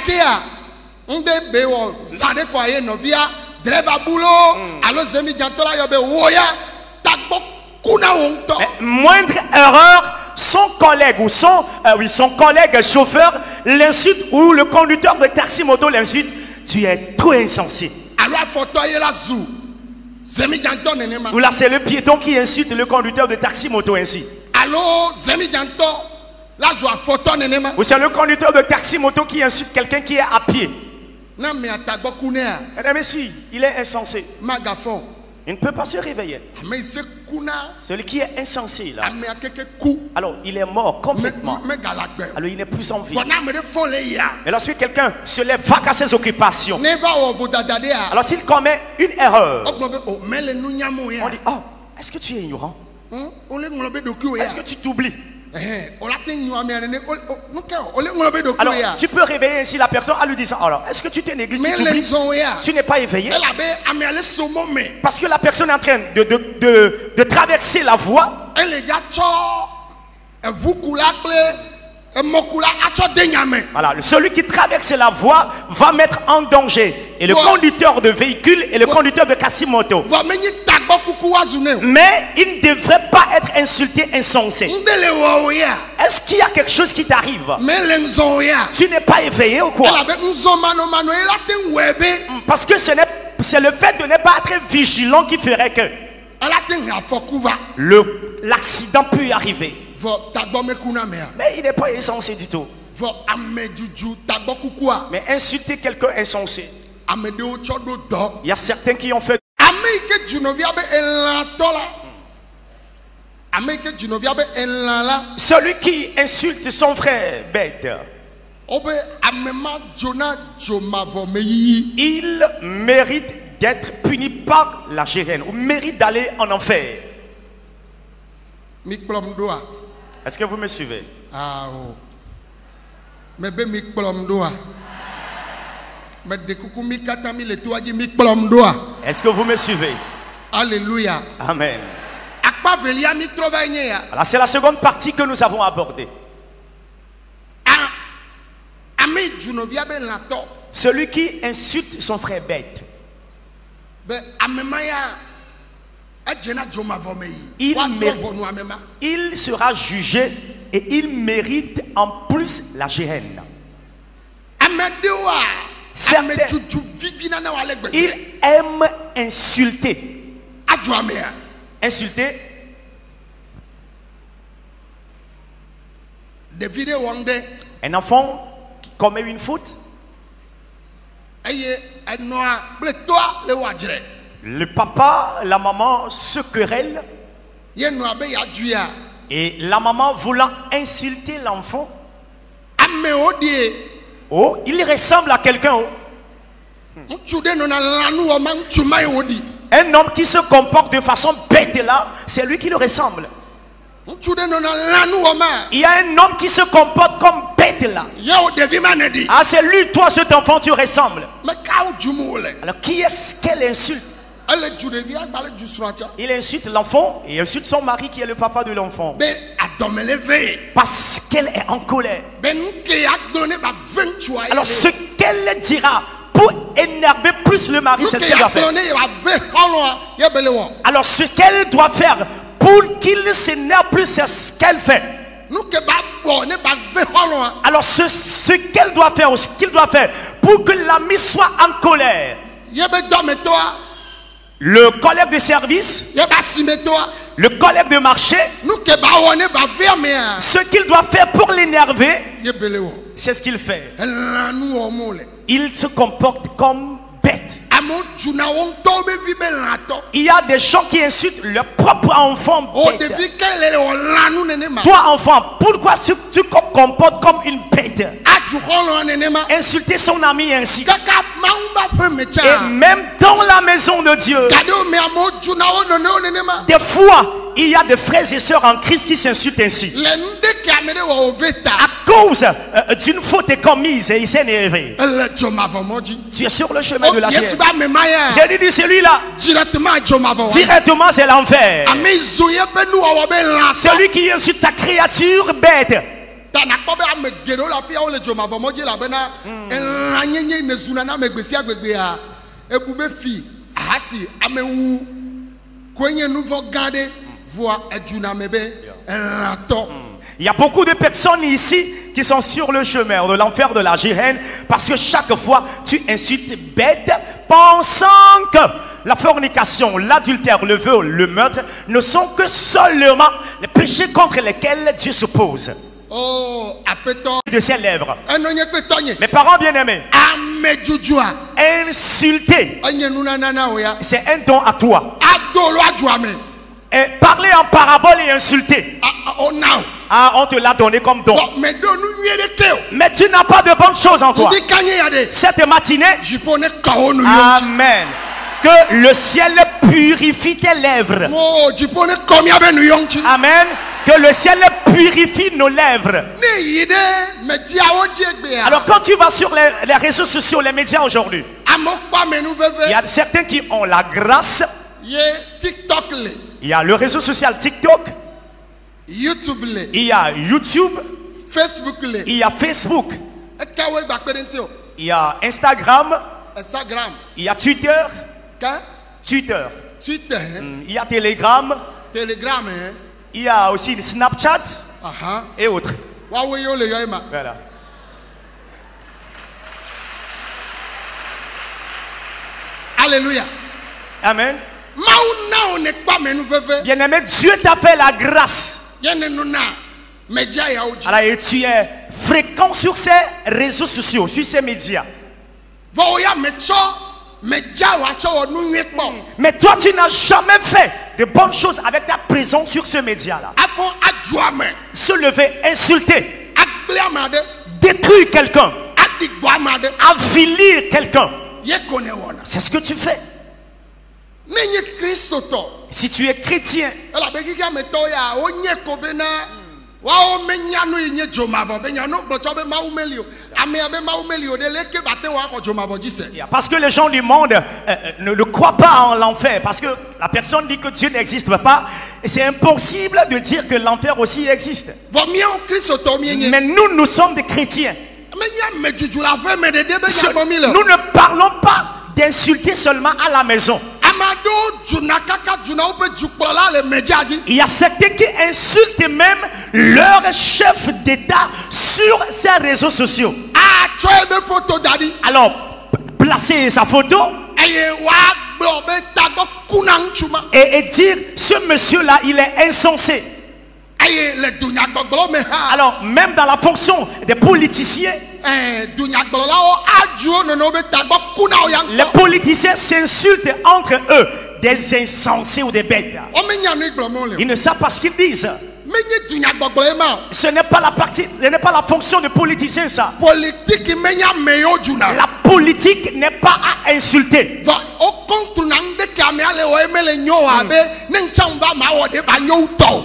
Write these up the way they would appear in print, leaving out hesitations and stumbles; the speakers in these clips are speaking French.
Gakia, on de bewo, zade kwa ye novia, driver boulot, alors zemi jantola yobe woya, takbo kuna wongto. Moindre erreur, son collègue ou son collègue chauffeur l'insulte ou le conducteur de taxi moto l'insulte, tu es trop insensé. Alors photo ye la zou. Zemi janto nenema. Ou là c'est le piéton qui insulte le conducteur de taxi moto ainsi. Alors zemi janto la zou photo nenema. Ou c'est le conducteur de taxi moto qui insulte quelqu'un qui est à pied. Na me atagbo kunea. Mais si, il est insensé. Magafon. Il ne peut pas se réveiller. Mais c'est kuna. Celui qui est insensé là. Ame akeke ku. Alors il est mort complètement. Me galagbe. Alors il n'est plus en vie. Bona me de folle ya. Et lorsque quelqu'un se lève, va à ses occupations. Never over dadadea. Alors s'il commet une erreur, Oh mele nu nyamu ya. on dit, oh, est-ce que tu es ignorant? Ole ngolobe doku ya. Est-ce que tu t'oublies? Alors, tu peux réveiller ainsi la personne en lui disant, alors, est-ce que tu t'es négligé? Tu n'es pas éveillé. Parce que la personne est en train de traverser la voie. Voilà, celui qui traverse la voie va mettre en danger et le conducteur de véhicule et le conducteur de Kasimoto. Mais il ne devrait pas être insulté, insensé. Est-ce qu'il y a quelque chose qui t'arrive? Tu n'es pas éveillé ou quoi? Parce que c'est le fait de ne pas être vigilant qui ferait que l'accident peut y arriver. Mais il n'est pas insensé du tout. Mais insulter quelqu'un insensé, il y a certains qui ont fait. Celui qui insulte son frère bête, il mérite d'être puni par la géhenne, ou mérite d'aller en enfer. Est-ce que vous me suivez? Est-ce que vous me suivez? Alléluia. Amen. Alors c'est la seconde partie que nous avons abordée. Celui qui insulte son frère bête, il sera jugé et il mérite en plus la géhenne. Il aime insulter. Insulter. Un enfant qui commet une faute. Le papa, la maman se querellent. Et la maman voulant insulter l'enfant. Oh, il ressemble à quelqu'un. Un homme qui se comporte de façon bête là, c'est lui qui le ressemble. Il y a un homme qui se comporte comme bête là. Ah, c'est lui, toi, cet enfant, tu ressembles. Alors, qui est-ce qu'elle insulte? Il insulte l'enfant et insulte son mari qui est le papa de l'enfant. Parce qu'elle est en colère. Alors, ce qu'elle dira pour énerver plus le mari, c'est ce qu'elle doit faire. Alors, ce qu'elle doit faire pour qu'il s'énerve plus, c'est ce qu'elle fait. Alors, ce qu'elle doit faire ou ce qu'il doit faire pour que l'ami soit en colère. Le collègue de service, le collègue de marché, ce qu'il doit faire pour l'énerver, c'est ce qu'il fait. Il se comporte comme bête. Il y a des gens qui insultent leur propre enfant bête. Toi enfant, pourquoi tu te comportes comme une bête? Insulter son ami ainsi. Et même dans la maison de Dieu, des fois il y a des frères et sœurs en Christ qui s'insultent ainsi. À cause d'une faute commise et il s'est énervé. Tu es sur le chemin de la guerre. J'ai dit celui-là, directement c'est l'enfer. Celui qui insulte sa créature bête. Il y a beaucoup de personnes ici qui sont sur le chemin de l'enfer de la Géhenne parce que chaque fois tu insultes bête pensant que la fornication, l'adultère, le vol, le meurtre ne sont que seulement les péchés contre lesquels Dieu s'oppose. Oh, de ses lèvres. Mes parents bien-aimés, insulter, c'est un don à toi. Et parler en parabole et insulter, on te l'a donné comme don. Mais tu n'as pas de bonnes choses en toi. Cette matinée, amen, que le ciel purifie tes lèvres. Amen. Que le ciel purifie nos lèvres. Alors quand tu vas sur les réseaux sociaux, les médias aujourd'hui, il y a certains qui ont la grâce. Il y a le réseau social TikTok. Il y a YouTube. Il y a Facebook. Il y a Instagram. Il y a Twitter. Il y a Telegram. Il y a aussi Snapchat et autres. Voilà. Alléluia. Amen. Bien-aimé, Dieu t'a fait la grâce. Alors, et tu es fréquent sur ces réseaux sociaux, sur ces médias. Mais toi, tu n'as jamais fait de bonnes choses avec ta présence sur ce média-là. Se lever, insulter, détruire quelqu'un, avilir quelqu'un. C'est ce que tu fais. Si tu es chrétien, parce que les gens du monde ne croient pas en l'enfer, parce que la personne dit que Dieu n'existe pas, et c'est impossible de dire que l'enfer aussi existe. Mais nous sommes des chrétiens. Nous ne parlons pas d'insulter seulement à la maison. Il y a certains qui insultent même leur chef d'État sur ces réseaux sociaux. Alors, placer sa photo et dire ce monsieur-là, il est insensé. Alors, même dans la fonction des politiciens, les politiciens s'insultent entre eux, des insensés ou des bêtes. Ils ne savent pas ce qu'ils disent. Ce n'est pas la partie, ce n'est pas la fonction de politicien, ça. La politique n'est pas à insulter.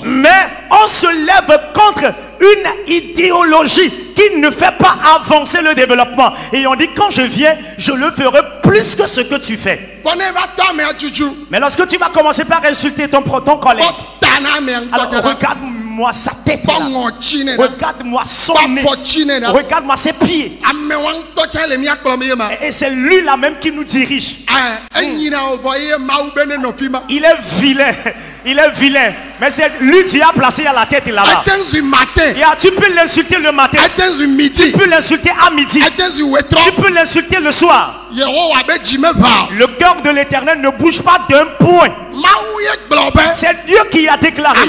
Mais on se lève contre une idéologie qui ne fait pas avancer le développement. Et on dit, quand je viens, je le ferai plus que ce que tu fais. Mais lorsque tu vas commencer par insulter ton collègue, alors regarde-moi sa tête, regarde-moi son nez, regarde-moi ses pieds. Et c'est lui là même qui nous dirige. Il est vilain. Il est vilain. Mais c'est lui qui a placé à la tête là-bas. Tu peux l'insulter le matin. Tu peux l'insulter à midi. Tu peux l'insulter le soir. Le cœur de l'Éternel ne bouge pas d'un point. C'est Dieu qui a déclaré.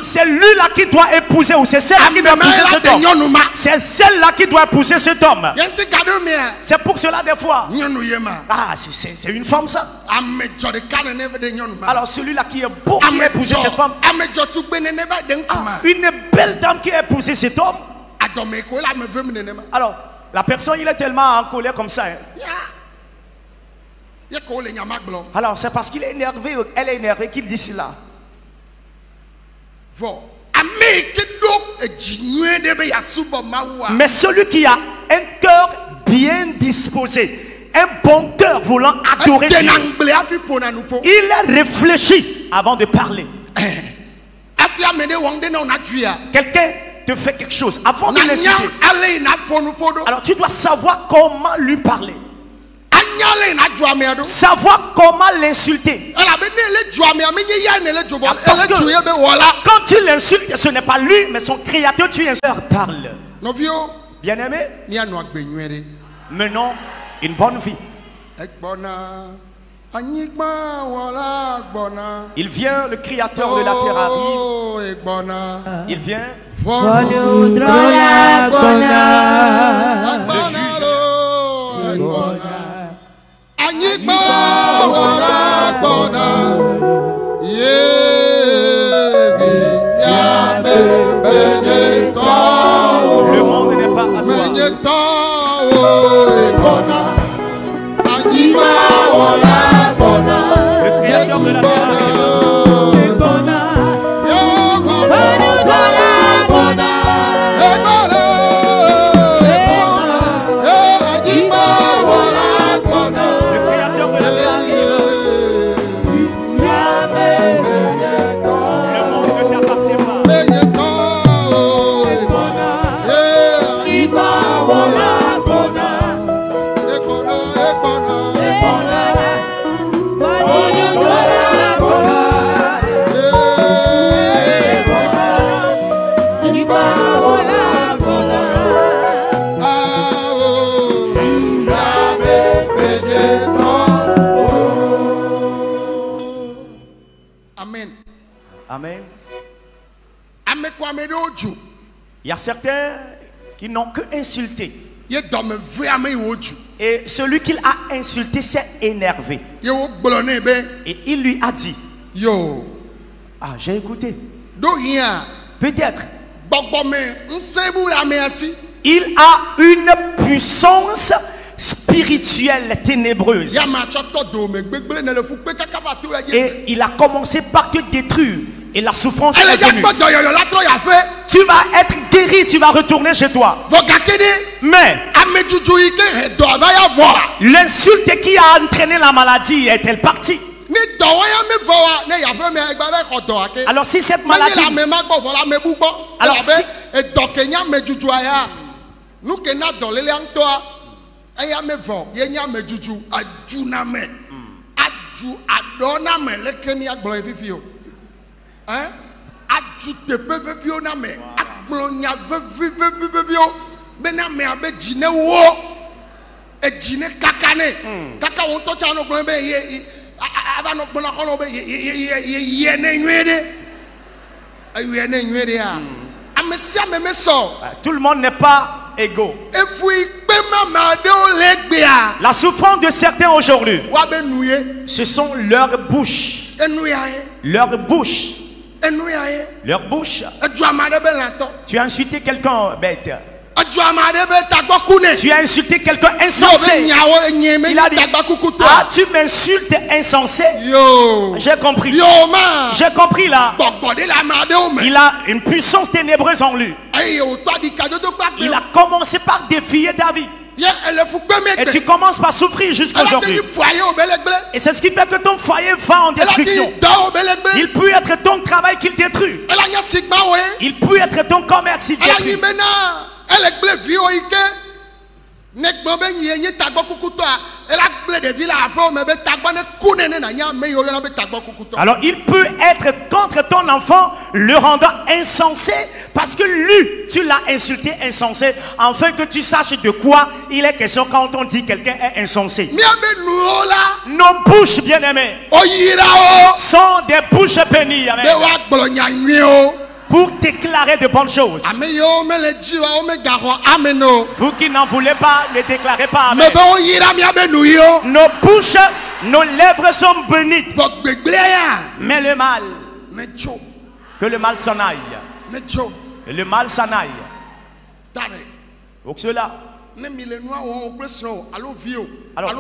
C'est lui là qui doit épouser, ou c'est celle-là qui doit épouser cet homme. C'est celle-là qui doit épouser cet homme. C'est pour cela des fois. Ah, c'est une femme ça. Alors celui-là qui est beau, qui a épousé cette femme. Une belle dame qui a épousé cet homme. Alors la personne, il est tellement en colère comme ça. Alors c'est parce qu'il est énervé, elle est énervée qu'il dit cela. Mais celui qui a un cœur bien disposé, un bon cœur voulant adorer Dieu, il réfléchit avant de parler. Quelqu'un te fait quelque chose, avant de l'insulter, alors tu dois savoir comment lui parler. Savoir comment l'insulter. Parce que quand tu l'insultes, ce n'est pas lui, mais son créateur, tu insultes. Parle. Bien-aimé, menons une bonne vie. Il vient, le créateur de la terre arrive. Il vient. Le monde n'est pas à toi. Le créateur de la terre arrive. Amen. Il y a certains qui n'ont que insulté. Et celui qu'il a insulté s'est énervé. Et il lui a dit, ah, j'ai écouté. Peut-être. Il a une puissance spirituelle ténébreuse. Et il a commencé par te détruire. Et la souffrance est venue. Tu vas être guéri, tu vas retourner chez toi. Mais l'insulte qui a entraîné la maladie est-elle partie? Alors si cette maladie... Alors si... Tout le monde n'est pas égaux. La souffrance de certains aujourd'hui, ce sont leurs bouches. Leur bouche. Leur bouche. Tu as insulté quelqu'un bête. Tu as insulté quelqu'un insensé. Il a dit, ah, tu m'insultes insensé. J'ai compris. J'ai compris là. Il a une puissance ténébreuse en lui. Il a commencé par défier ta vie. Et tu commences par souffrir jusqu'à aujourd'hui. Et c'est ce qui fait que ton foyer va en destruction. Il peut être ton travail qu'il détruit. Il peut être ton commerce qu'il détruit. Alors il peut être contre ton enfant, le rendant insensé, parce que lui, tu l'as insulté insensé, afin que tu saches de quoi il est question quand on dit quelqu'un est insensé. Nos bouches, bien-aimées, sont des bouches bénies. Pour déclarer de bonnes choses. Vous qui n'en voulez pas, ne déclarez pas. Amen. Nos bouches, nos lèvres sont bénies. Mais le mal, que le mal s'en aille. Que le mal s'en aille. Pour cela, alors